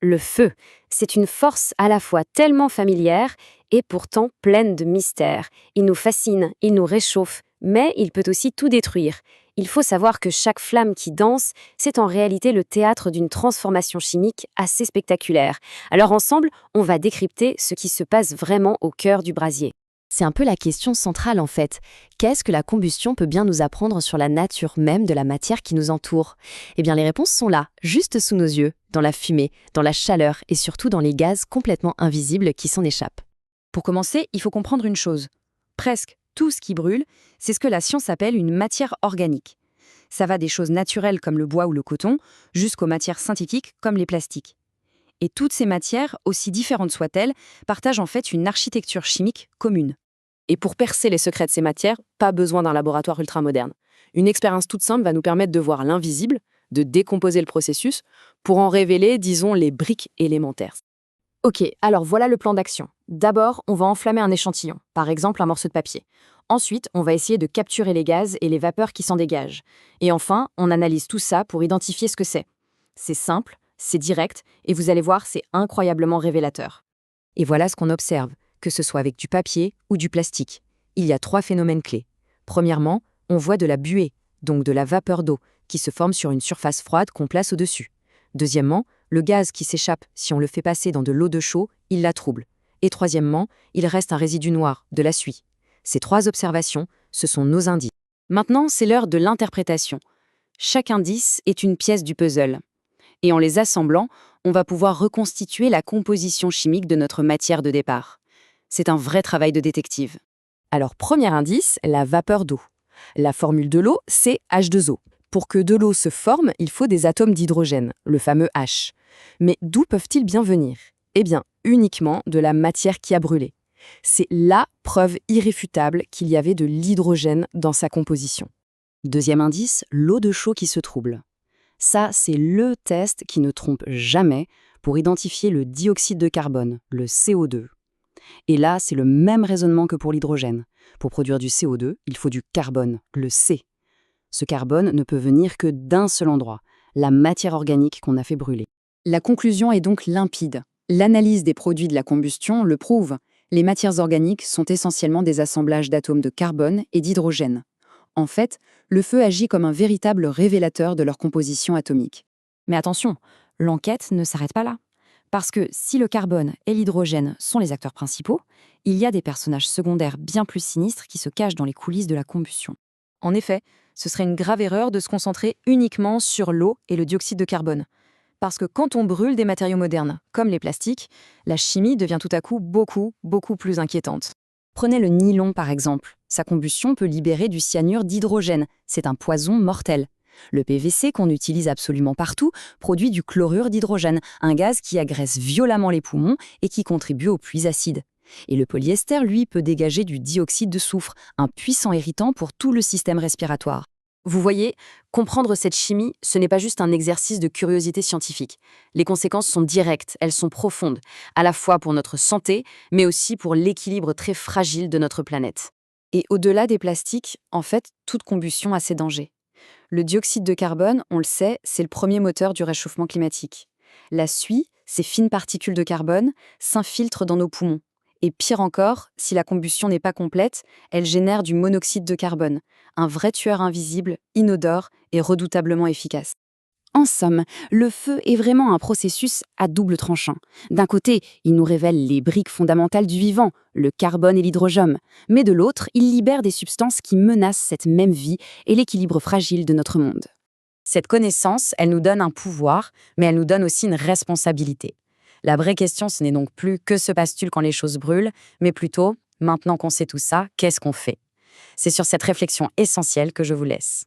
Le feu, c'est une force à la fois tellement familière et pourtant pleine de mystères. Il nous fascine, il nous réchauffe, mais il peut aussi tout détruire. Il faut savoir que chaque flamme qui danse, c'est en réalité le théâtre d'une transformation chimique assez spectaculaire. Alors ensemble, on va décrypter ce qui se passe vraiment au cœur du brasier. C'est un peu la question centrale en fait. Qu'est-ce que la combustion peut bien nous apprendre sur la nature même de la matière qui nous entoure? Eh bien les réponses sont là, juste sous nos yeux, dans la fumée, dans la chaleur et surtout dans les gaz complètement invisibles qui s'en échappent. Pour commencer, il faut comprendre une chose. Presque tout ce qui brûle, c'est ce que la science appelle une matière organique. Ça va des choses naturelles comme le bois ou le coton, jusqu'aux matières synthétiques comme les plastiques. Et toutes ces matières, aussi différentes soient-elles, partagent en fait une architecture chimique commune. Et pour percer les secrets de ces matières, pas besoin d'un laboratoire ultramoderne. Une expérience toute simple va nous permettre de voir l'invisible, de décomposer le processus, pour en révéler, disons, les briques élémentaires. Ok, alors voilà le plan d'action. D'abord, on va enflammer un échantillon, par exemple un morceau de papier. Ensuite, on va essayer de capturer les gaz et les vapeurs qui s'en dégagent. Et enfin, on analyse tout ça pour identifier ce que c'est. C'est simple, c'est direct, et vous allez voir, c'est incroyablement révélateur. Et voilà ce qu'on observe, que ce soit avec du papier ou du plastique. Il y a 3 phénomènes clés. Premièrement, on voit de la buée, donc de la vapeur d'eau, qui se forme sur une surface froide qu'on place au-dessus. Deuxièmement, le gaz qui s'échappe, si on le fait passer dans de l'eau de chaud, il la trouble. Et troisièmement, il reste un résidu noir, de la suie. Ces 3 observations, ce sont nos indices. Maintenant, c'est l'heure de l'interprétation. Chaque indice est une pièce du puzzle. Et en les assemblant, on va pouvoir reconstituer la composition chimique de notre matière de départ. C'est un vrai travail de détective. Alors, premier indice, la vapeur d'eau. La formule de l'eau, c'est H2O. Pour que de l'eau se forme, il faut des atomes d'hydrogène, le fameux H. Mais d'où peuvent-ils bien venir? Eh bien, uniquement de la matière qui a brûlé. C'est la preuve irréfutable qu'il y avait de l'hydrogène dans sa composition. Deuxième indice, l'eau de chaux qui se trouble. Ça, c'est le test qui ne trompe jamais pour identifier le dioxyde de carbone, le CO2. Et là, c'est le même raisonnement que pour l'hydrogène. Pour produire du CO2, il faut du carbone, le C. Ce carbone ne peut venir que d'un seul endroit, la matière organique qu'on a fait brûler. La conclusion est donc limpide. L'analyse des produits de la combustion le prouve. Les matières organiques sont essentiellement des assemblages d'atomes de carbone et d'hydrogène. En fait, le feu agit comme un véritable révélateur de leur composition atomique. Mais attention, l'enquête ne s'arrête pas là. Parce que si le carbone et l'hydrogène sont les acteurs principaux, il y a des personnages secondaires bien plus sinistres qui se cachent dans les coulisses de la combustion. En effet, ce serait une grave erreur de se concentrer uniquement sur l'eau et le dioxyde de carbone. Parce que quand on brûle des matériaux modernes, comme les plastiques, la chimie devient tout à coup beaucoup plus inquiétante. Prenez le nylon par exemple. Sa combustion peut libérer du cyanure d'hydrogène. C'est un poison mortel. Le PVC, qu'on utilise absolument partout, produit du chlorure d'hydrogène, un gaz qui agresse violemment les poumons et qui contribue aux pluies acides. Et le polyester, lui, peut dégager du dioxyde de soufre, un puissant irritant pour tout le système respiratoire. Vous voyez, comprendre cette chimie, ce n'est pas juste un exercice de curiosité scientifique. Les conséquences sont directes, elles sont profondes, à la fois pour notre santé, mais aussi pour l'équilibre très fragile de notre planète. Et au-delà des plastiques, en fait, toute combustion a ses dangers. Le dioxyde de carbone, on le sait, c'est le premier moteur du réchauffement climatique. La suie, ces fines particules de carbone, s'infiltrent dans nos poumons. Et pire encore, si la combustion n'est pas complète, elle génère du monoxyde de carbone, un vrai tueur invisible, inodore et redoutablement efficace. En somme, le feu est vraiment un processus à double tranchant. D'un côté, il nous révèle les briques fondamentales du vivant, le carbone et l'hydrogène, mais de l'autre, il libère des substances qui menacent cette même vie et l'équilibre fragile de notre monde. Cette connaissance, elle nous donne un pouvoir, mais elle nous donne aussi une responsabilité. La vraie question, ce n'est donc plus que se passe-t-il quand les choses brûlent, mais plutôt, maintenant qu'on sait tout ça, qu'est-ce qu'on fait? C'est sur cette réflexion essentielle que je vous laisse.